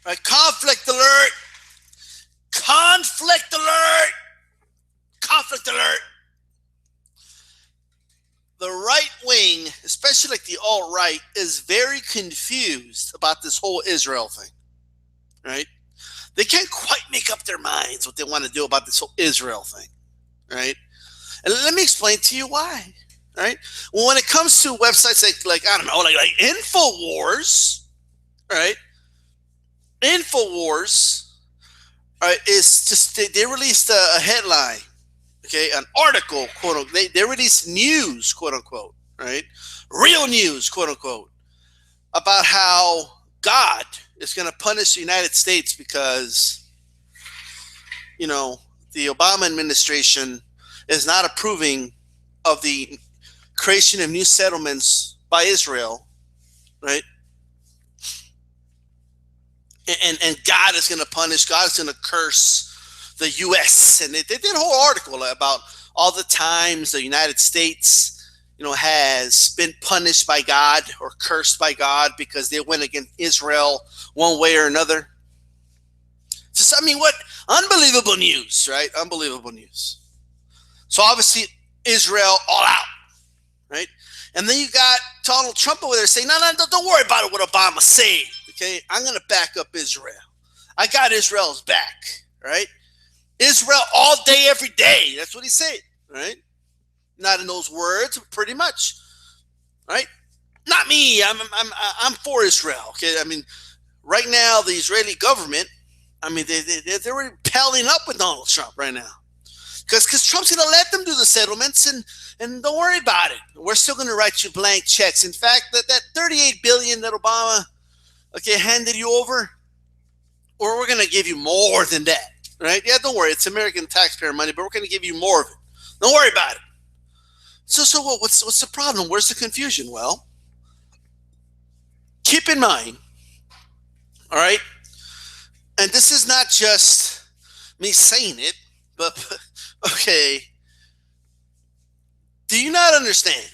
Right? Conflict alert! Conflict alert! Conflict alert! The right wing, especially like the alt right, is very confused about this whole Israel thing. Right? They can't quite make up their minds what they want to do about this whole Israel thing. Right? And let me explain to you why. Right? Well, when it comes to websites like I don't know, like Infowars, right? Infowars, right, is just they released a headline, okay, an article, quote unquote. They released news, quote unquote, right? Real news, quote unquote, about how God is going to punish the United States because, you know, the Obama administration is not approving of the creation of new settlements by Israel, right? And God is going to punish. God is going to curse the U.S. And they did a whole article about all the times the United States, has been punished by God or cursed by God because they went against Israel one way or another. Just, I mean, what unbelievable news, right? Unbelievable news. So obviously, Israel all out, right? And then you got Donald Trump over there saying, no, don't worry about it, what Obama said. Okay, I'm going to back up Israel. I got Israel's back, right? Israel all day, every day. That's what he said, right? Not in those words, pretty much, right? Not me. I'm for Israel. Okay, I mean, right now the Israeli government, I mean, they're really pelling up with Donald Trump right now, because Trump's going to let them do the settlements and don't worry about it. We're still going to write you blank checks. In fact, that 38 billion that Obama handed you over, or we're going to give you more than that, right? Yeah, don't worry. It's American taxpayer money, but we're going to give you more of it. Don't worry about it. So what's the problem? Where's the confusion? Well, keep in mind, all right, and this is not just me saying it, but okay, do you not understand,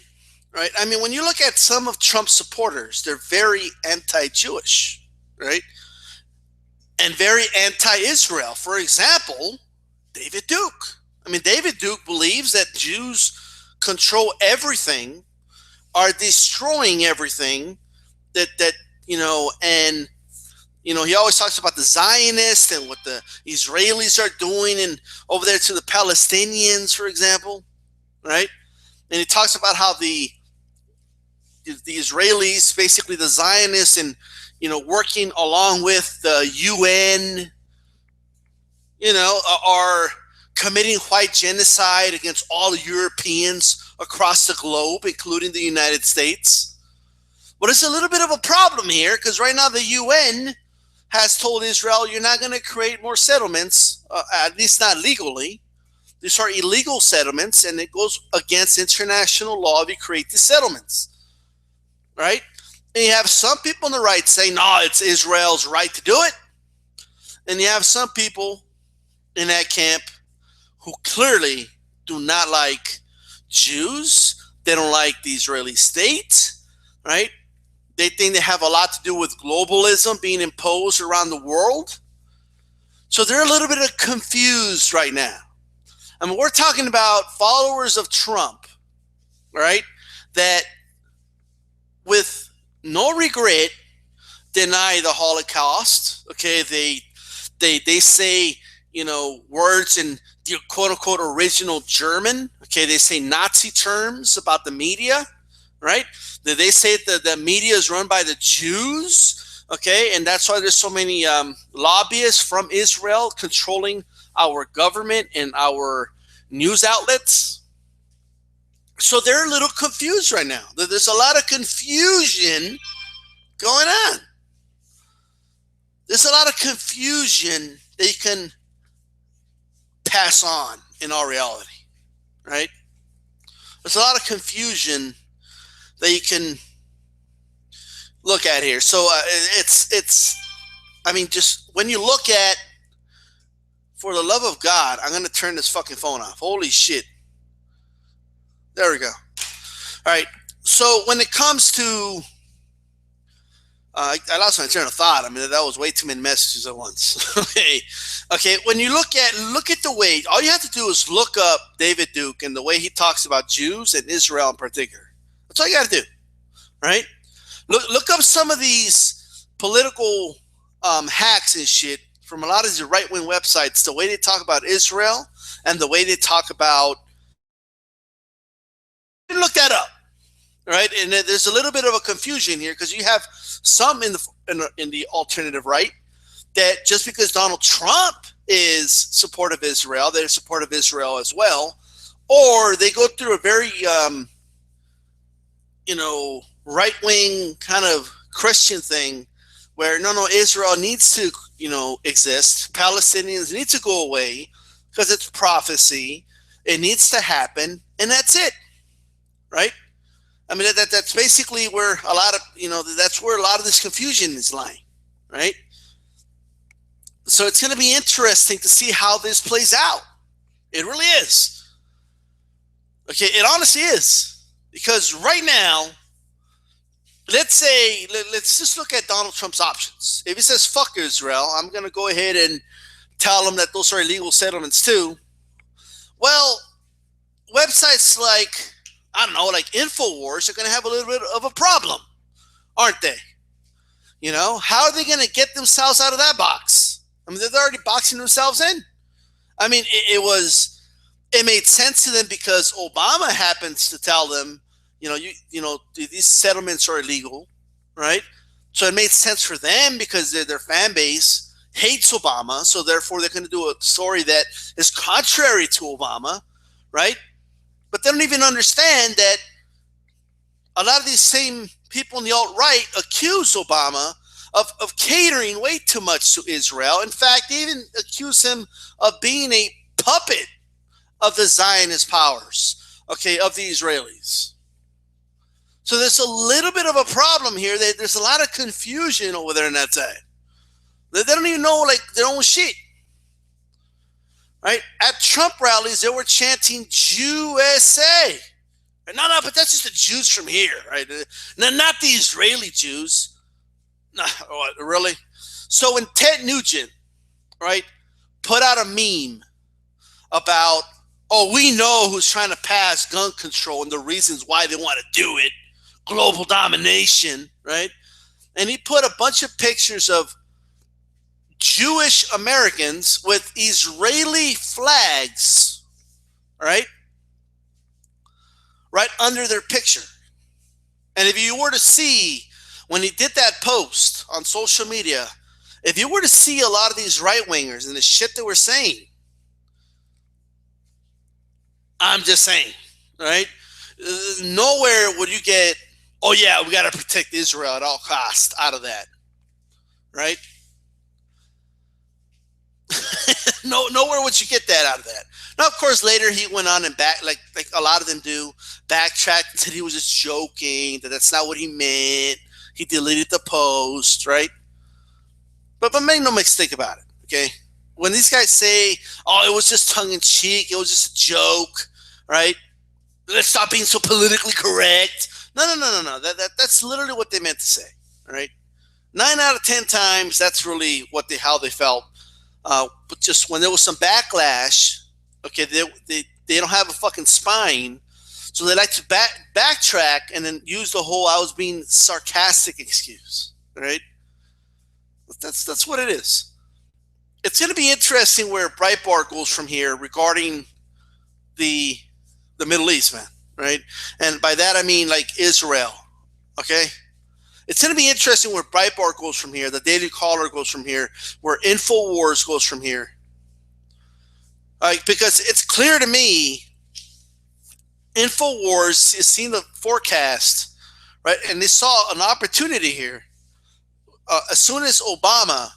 right? I mean, when you look at some of Trump's supporters, they're very anti-Jewish, right? And very anti-Israel. For example, David Duke. I mean, David Duke believes that Jews control everything, are destroying everything that and he always talks about the Zionists and what the Israelis are doing and over there to the Palestinians, for example, right? And he talks about how the Israelis, basically the Zionists, and working along with the UN, are committing white genocide against all Europeans across the globe, including the United States. But there's a little bit of a problem here because right now the UN has told Israel, you're not going to create more settlements, at least not legally. These are illegal settlements, and it goes against international law if you create these settlements, right? And you have some people on the right saying, no, it's Israel's right to do it. And you have some people in that camp who clearly do not like Jews. They don't like the Israeli state, right? They think they have a lot to do with globalism being imposed around the world. So they're a little bit confused right now. I mean, we're talking about followers of Trump, right, that with no regret deny the Holocaust. Okay, they say words in the quote unquote original German. Okay, they say Nazi terms about the media, right? They say that the media is run by the Jews. Okay, and that's why there's so many lobbyists from Israel controlling our government and our news outlets. So they're a little confused right now. There's a lot of confusion going on. There's a lot of confusion that you can pass on in our reality, right? There's a lot of confusion that you can look at here. So I mean, just when you look at, for the love of God, I'm going to turn this fucking phone off. Holy shit. There we go. All right. So when it comes to I lost my train of thought. I mean, that was way too many messages at once. Okay. When you look at the way, all you have to do is look up David Duke and the way he talks about Jews and Israel in particular. That's all you got to do, right? Look up some of these political hacks and shit from a lot of these right wing websites. The way they talk about Israel and the way they talk about. Look that up. Right, and there's a little bit of a confusion here because you have some in the alternative right that just because Donald Trump is supportive of Israel, they're supportive of Israel as well, or they go through a very right wing kind of Christian thing where no, Israel needs to exist, Palestinians need to go away because it's prophecy, it needs to happen, and that's it, right? I mean, that's basically where a lot of, that's where a lot of this confusion is lying, right? So it's going to be interesting to see how this plays out. It really is. Okay, it honestly is. Because right now, let's just look at Donald Trump's options. If he says, fuck Israel, I'm going to go ahead and tell him that those are illegal settlements too. Well, websites like, I don't know, like InfoWars are going to have a little bit of a problem, aren't they? How are they going to get themselves out of that box? I mean, they're already boxing themselves in. I mean, it made sense to them because Obama happens to tell them, these settlements are illegal, right? So it made sense for them because their fan base hates Obama, so therefore they're going to do a story that is contrary to Obama, right? But they don't even understand that a lot of these same people in the alt-right accuse Obama of catering way too much to Israel. In fact, they even accuse him of being a puppet of the Zionist powers, okay, of the Israelis. So there's a little bit of a problem here. There's a lot of confusion over there in that side. They don't even know like their own shit. Right? At Trump rallies, they were chanting USA. No, but that's just the Jews from here, right? No, not the Israeli Jews. No, what, really? So when Ted Nugent, right, put out a meme about, we know who's trying to pass gun control and the reasons why they want to do it, global domination, right? And he put a bunch of pictures of Jewish Americans with Israeli flags, right under their picture. And if you were to see, when he did that post on social media, if you were to see a lot of these right-wingers and the shit that we're saying, I'm just saying, right? Nowhere would you get, we got to protect Israel at all costs out of that, right? Nowhere would you get that out of that. Now, of course, later he went on and like a lot of them do, backtracked and said he was just joking, that's not what he meant. He deleted the post, right? But make no mistake about it, okay? When these guys say, it was just tongue-in-cheek, it was just a joke, right? Let's stop being so politically correct. No. That's literally what they meant to say, right? 9 out of 10 times, that's really how they felt. But just when there was some backlash, okay, they don't have a fucking spine, so they like to backtrack and then use the whole "I was being sarcastic" excuse, right? That's what it is. It's going to be interesting where Breitbart goes from here regarding the Middle East, man, right? And by that I mean like Israel, okay? It's going to be interesting where Breitbart goes from here, the Daily Caller goes from here, where InfoWars goes from here. Because it's clear to me, InfoWars is seeing the forecast, right? And they saw an opportunity here. As soon as Obama,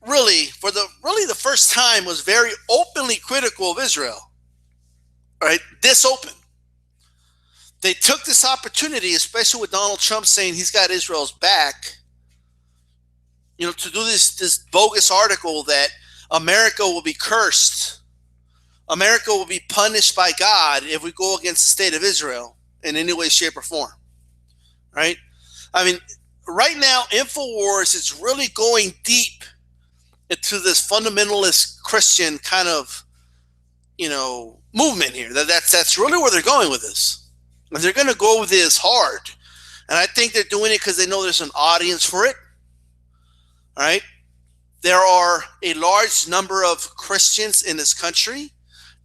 for the first time, was very openly critical of Israel, right? This open. They took this opportunity, especially with Donald Trump saying he's got Israel's back, to do this bogus article that America will be cursed. America will be punished by God if we go against the state of Israel in any way, shape, or form. Right? I mean, right now, InfoWars is really going deep into this fundamentalist Christian kind of, movement here. That's really where they're going with this. And they're going to go with this hard. And I think they're doing it because they know there's an audience for it. All right. There are a large number of Christians in this country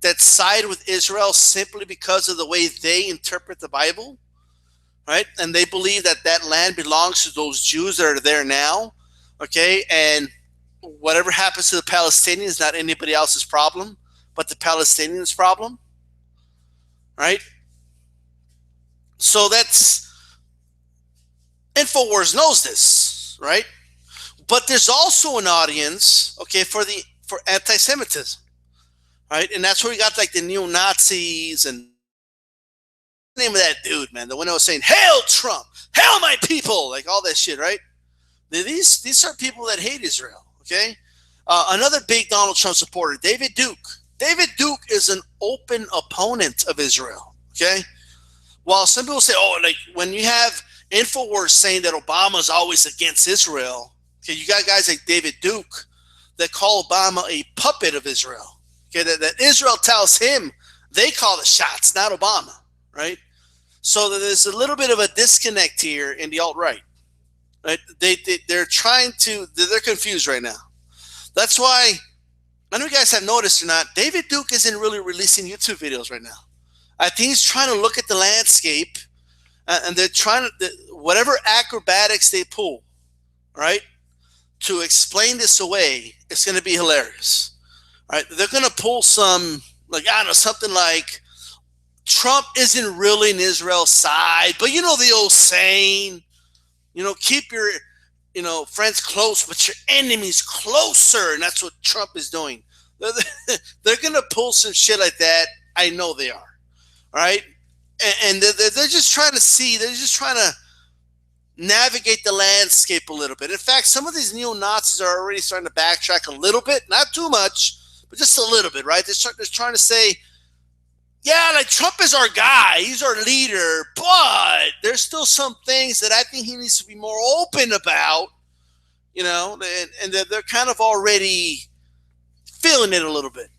that side with Israel simply because of the way they interpret the Bible. Right. And they believe that that land belongs to those Jews that are there now. Okay. And whatever happens to the Palestinians is not anybody else's problem, but the Palestinians' problem. Right. So that's InfoWars knows this, right? But there's also an audience, okay, for anti-Semitism, right? And that's where we got like the neo-Nazis and the name of that dude, man, the one that was saying, "Hail Trump, hail my people," like all that shit, right? These are people that hate Israel, okay? Another big Donald Trump supporter, David Duke. David Duke is an open opponent of Israel, okay? While some people say, oh, like when you have InfoWars saying that Obama's always against Israel, okay, you got guys like David Duke that call Obama a puppet of Israel. Okay, that Israel tells him they call the shots, not Obama, right? So there's a little bit of a disconnect here in the alt-right. Right? They're confused right now. That's why, I know you guys have noticed or not, David Duke isn't really releasing YouTube videos right now. I think he's trying to look at the landscape, and they're trying to, whatever acrobatics they pull, right, to explain this away, it's going to be hilarious. Right? They're going to pull some, like, I don't know, something like, Trump isn't really in Israel's side, but you know the old saying, keep your, friends close, but your enemies closer, and that's what Trump is doing. They're going to pull some shit like that. I know they are. All right? And they're just trying to see, they're just trying to navigate the landscape a little bit. In fact, some of these neo-Nazis are already starting to backtrack a little bit, not too much, but just a little bit, right? They're trying to say, yeah, like Trump is our guy, he's our leader, but there's still some things that I think he needs to be more open about, and they're kind of already feeling it a little bit.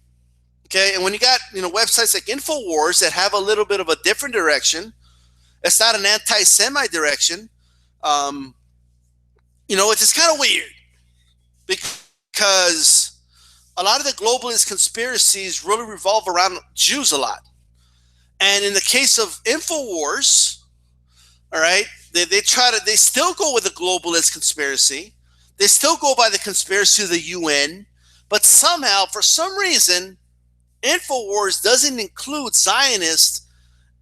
Okay, and when you got websites like InfoWars that have a little bit of a different direction, it's not an anti-Semite direction. It's just kind of weird because a lot of the globalist conspiracies really revolve around Jews a lot. And in the case of InfoWars, all right, they still go with the globalist conspiracy. They still go by the conspiracy of the UN, but somehow, for some reason, InfoWars doesn't include Zionists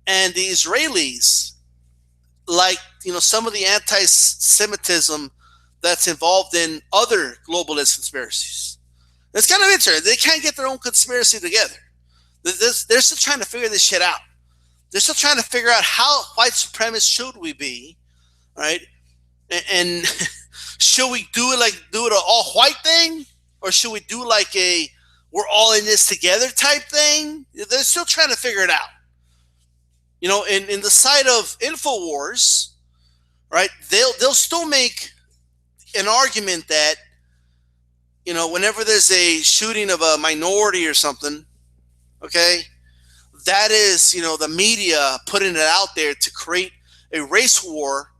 and the Israelis, like some of the anti-Semitism that's involved in other globalist conspiracies. It's kind of interesting. They can't get their own conspiracy together. They're still trying to figure this shit out. They're still trying to figure out how white supremacist should we be, right? And should we do it an all white thing, or should we do like a we're all in this together type thing? They're still trying to figure it out. In the side of InfoWars, right? They'll still make an argument that whenever there's a shooting of a minority or something, okay, that is the media putting it out there to create a race war,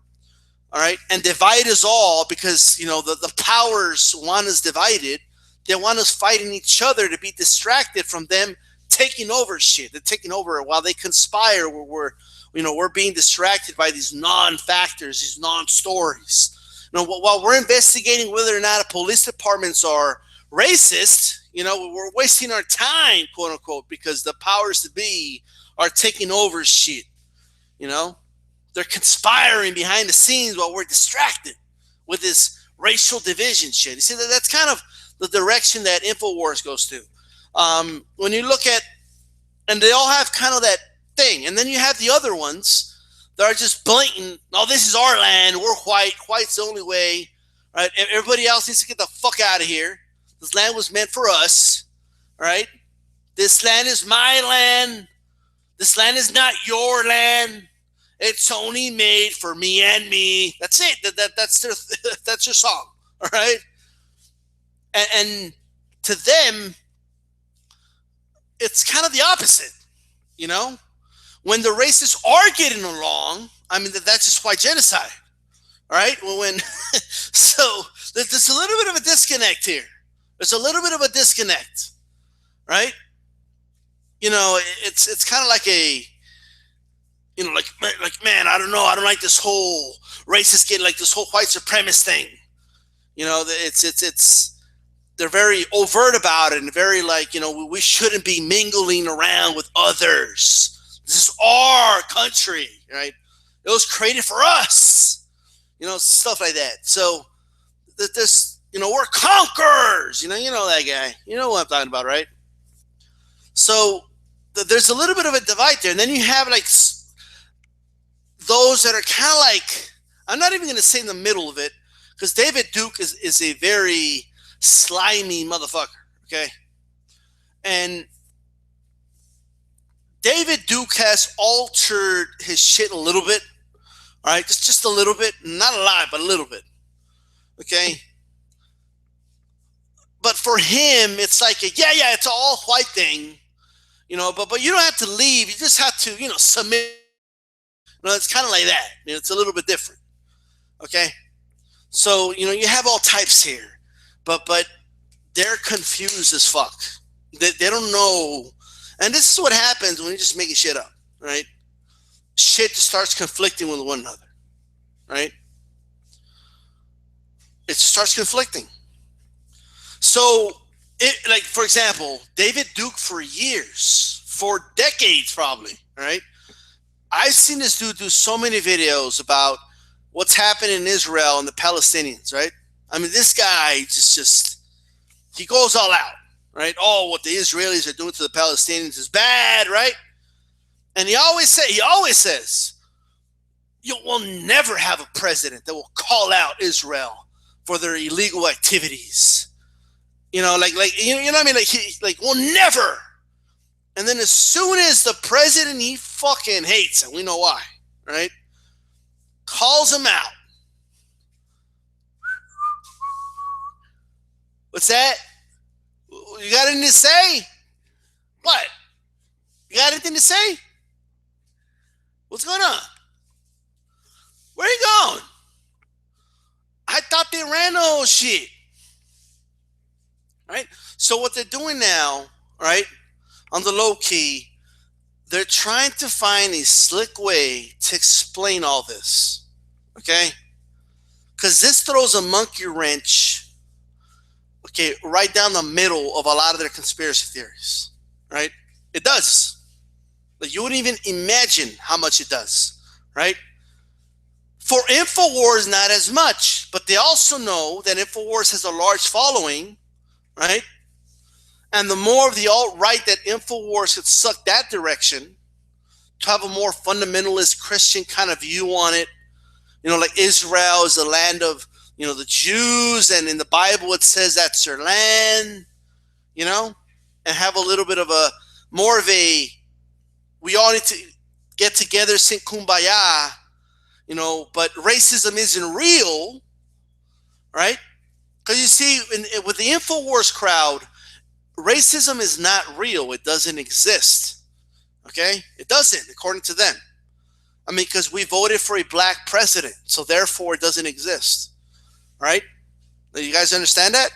all right, and divide us all because the powers want us divided. They want us fighting each other to be distracted from them taking over shit. They're taking over while they conspire. We're being distracted by these non-factors, these non-stories. While we're investigating whether or not police departments are racist, we're wasting our time, quote unquote, because the powers to be are taking over shit. They're conspiring behind the scenes while we're distracted with this racial division shit. You see, that's kind of the direction that InfoWars goes to. When you look at, and they all have kind of that thing, and then you have the other ones that are just blatant. Oh, this is our land. We're white. White's the only way. Right? Everybody else needs to get the fuck out of here. This land was meant for us. Right? This land is my land. This land is not your land. It's only made for me and me. That's it. That's their that's your song. All right. And to them, it's kind of the opposite. You know, when the racists are getting along, I mean that's just white genocide. All right. Well, when so there's a little bit of a disconnect here. There's a little bit of a disconnect, right? You know, it's kind of like a, you know, like man, I don't know, I don't like this whole racist getting like this whole white supremacist thing. You know, it's they're very overt about it and very like, you know, we shouldn't be mingling around with others. This is our country, right? It was created for us, you know, stuff like that. So this, you know, we're conquerors. You know that guy. You know what I'm talking about, right? So there's a little bit of a divide there, and then you have like those that are kind of like, I'm not even going to say in the middle of it, because David Duke is a very slimy motherfucker. Okay, and David Duke has altered his shit a little bit. All right, just a little bit, not a lot, but a little bit. Okay, but for him, it's like a, yeah, it's an all white thing, you know. But you don't have to leave. You just have to, you know, submit. You know, it's kind of like that. You know, it's a little bit different. Okay, so you know you have all types here, but they're confused as fuck. They don't know, and this is what happens when you're just making shit up, right? Shit just starts conflicting with one another, right? It just starts conflicting. So, like for example, David Duke for years, for decades probably, right? I've seen this dude do so many videos about what's happening in Israel and the Palestinians, right? I mean, this guy just he goes all out, right? Oh, what the Israelis are doing to the Palestinians is bad, right? And he always says, you will never have a president that will call out Israel for their illegal activities. You know, like you know what I mean? Like we'll never. And then as soon as the president he fucking hates, and we know why, right? Calls him out. What's that? You got anything to say? What? You got anything to say? What's going on? Where are you going? I thought they ran all shit. Right? So what they're doing now, right, on the low key, they're trying to find a slick way to explain all this. Okay? Because this throws a monkey wrench, okay, right down the middle of a lot of their conspiracy theories. Right? It does. Like you wouldn't even imagine how much it does. Right? For InfoWars, not as much, but they also know that InfoWars has a large following, right? And the more of the alt-right that InfoWars could suck that direction to have a more fundamentalist Christian kind of view on it, you know, like Israel is the land of, you know, the Jews, and in the Bible it says that's their land, you know, and have a little bit of a, more of a, we all need to get together, sing kumbaya, you know, but racism isn't real, right? Because you see, with the InfoWars crowd, racism is not real. It doesn't exist. Okay? It doesn't, according to them. I mean, because we voted for a black president, so therefore it doesn't exist. Right? You guys understand that?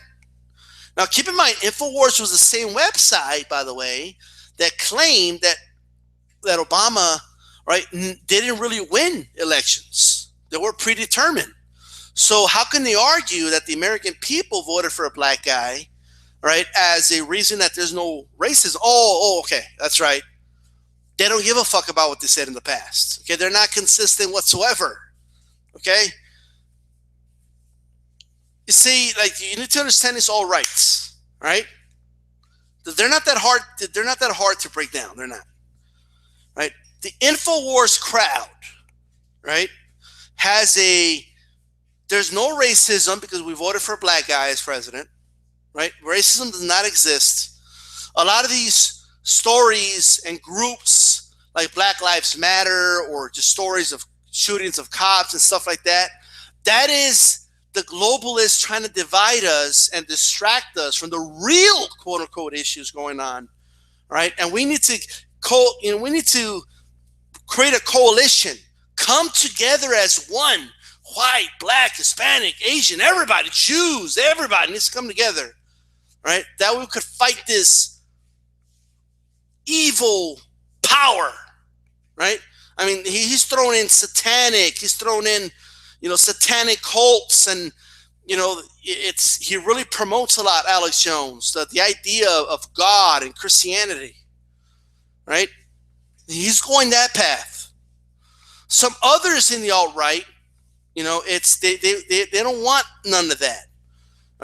Now, keep in mind, InfoWars was the same website, by the way, that claimed that Obama, right, didn't really win elections. They were predetermined. So how can they argue that the American people voted for a black guy, right, as a reason that there's no racism? Oh, okay, that's right. They don't give a fuck about what they said in the past. Okay, they're not consistent whatsoever. Okay? You see, like, you need to understand it's all rights, right? They're not that hard. They're not that hard to break down. They're not. Right? The InfoWars crowd, right, has a, there's no racism because we voted for a black guy as president, right? Racism does not exist. A lot of these stories and groups like Black Lives Matter or just stories of shootings of cops and stuff like that, that is the globalists trying to divide us and distract us from the real quote unquote issues going on, right? And we need to we need to create a coalition, come together as one, white, black, Hispanic, Asian, everybody, Jews, everybody needs to come together, right? That we could fight this evil power, right? I mean, he's thrown in satanic, he's thrown in, satanic cults, and he really promotes a lot, Alex Jones, the idea of God and Christianity, right? He's going that path. Some others in the alt-right, they don't want none of that.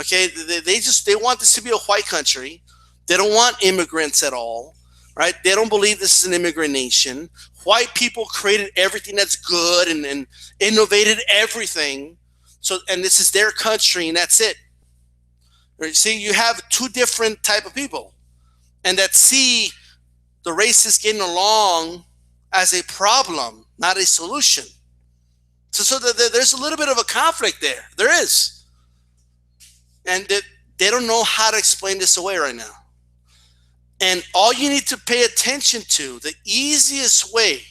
Okay, they want this to be a white country. They don't want immigrants at all, right? They don't believe this is an immigrant nation. White people created everything that's good and innovated everything. So, and this is their country, and that's it. Right? See, you have two different type of people, and that see the races getting along as a problem, not a solution. So there's a little bit of a conflict there. There is. And they don't know how to explain this away right now. And all you need to pay attention to, the easiest way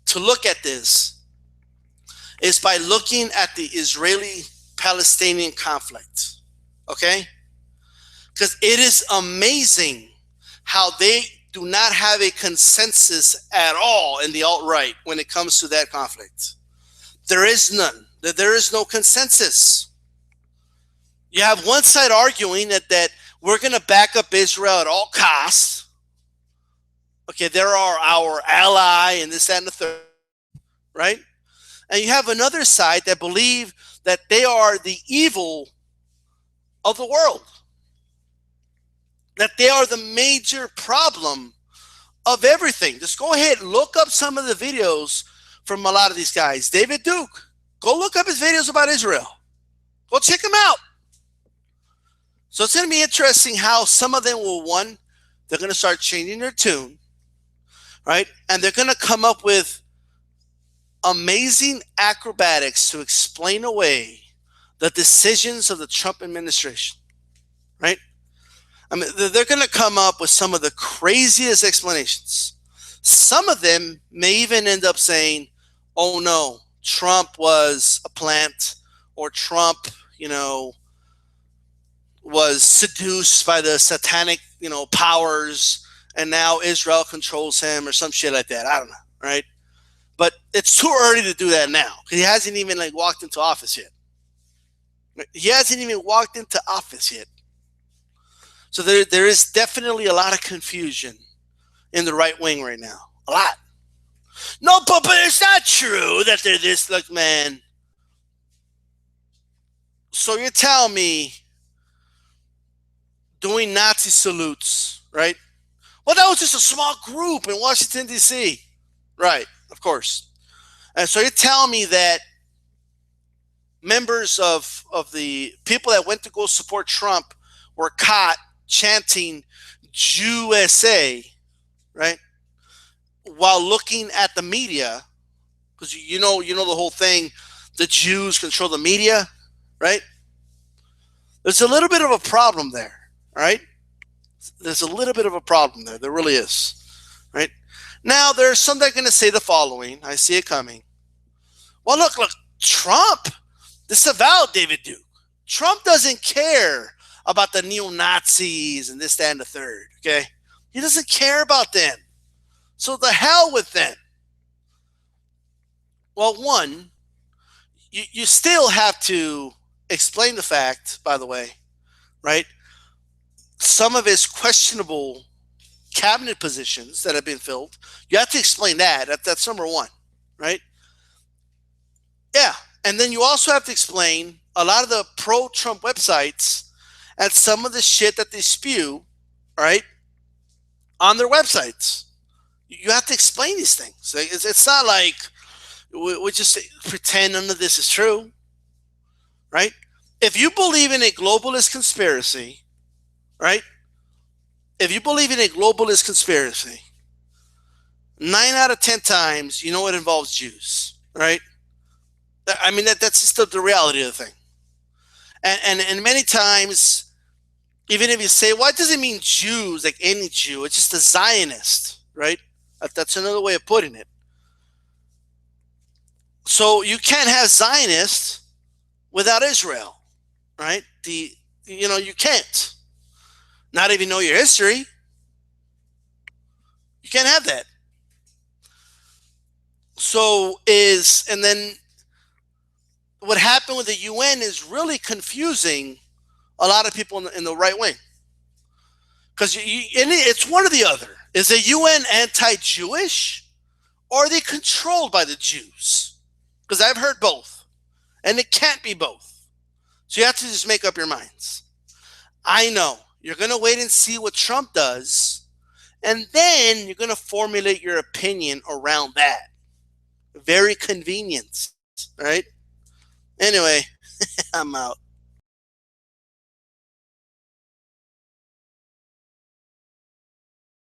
to look at this is by looking at the Israeli-Palestinian conflict. Okay? Because it is amazing how they do not have a consensus at all in the alt-right when it comes to that conflict. There is none. There is no consensus. You have one side arguing that we're going to back up Israel at all costs. Okay, they're our ally and this, that, and the third, right? And you have another side that believe that they are the evil of the world, that they are the major problem of everything. Just go ahead, look up some of the videos from a lot of these guys. David Duke, go look up his videos about Israel. Go check them out. So it's going to be interesting how some of them will, one, they're going to start changing their tune, right? And they're going to come up with amazing acrobatics to explain away the decisions of the Trump administration, right? I mean, they're going to come up with some of the craziest explanations. Some of them may even end up saying, oh no, Trump was a plant, or Trump, was seduced by the satanic, powers, and now Israel controls him, or some shit like that. I don't know, right? But it's too early to do that now, because he hasn't even walked into office yet. He hasn't even walked into office yet. So there is definitely a lot of confusion in the right wing right now. A lot. No, but it's not true that they're this, man. So you're telling me doing Nazi salutes, right? Well, that was just a small group in Washington, D.C. Right, of course. And so you're telling me that members of the people that went to go support Trump were caught chanting USA, right? While looking at the media, because you know the whole thing, the Jews control the media, right? There's a little bit of a problem there, right? There's a little bit of a problem there. There really is, right? Now, there's some that are going to say the following. I see it coming. Well, look, Trump disavowed David Duke. Trump doesn't care about the neo-Nazis and this, that, and the third, okay? He doesn't care about them. So the hell with them. Well, one, you still have to explain the fact, by the way, right? Some of his questionable cabinet positions that have been filled, you have to explain that. That's number one, right? Yeah. And then you also have to explain a lot of the pro-Trump websites and some of the shit that they spew, right, on their websites. You have to explain these things. It's not like we just pretend none of this is true, right? If you believe in a globalist conspiracy, right? If you believe in a globalist conspiracy, 9 out of 10 times, it involves Jews, right? I mean, that's just the reality of the thing. And many times, even if you say, "Why does it mean Jews?" Like any Jew, it's just a Zionist, right? That's another way of putting it. So you can't have Zionists without Israel, right? You can't. Not even know your history. You can't have that. And then what happened with the UN is really confusing a lot of people in the right wing, because it's one or the other. Is the UN anti-Jewish, or are they controlled by the Jews? Because I've heard both, and it can't be both. So you have to just make up your minds. I know you're going to wait and see what Trump does, and then you're going to formulate your opinion around that. Very convenient, right? Anyway, I'm out.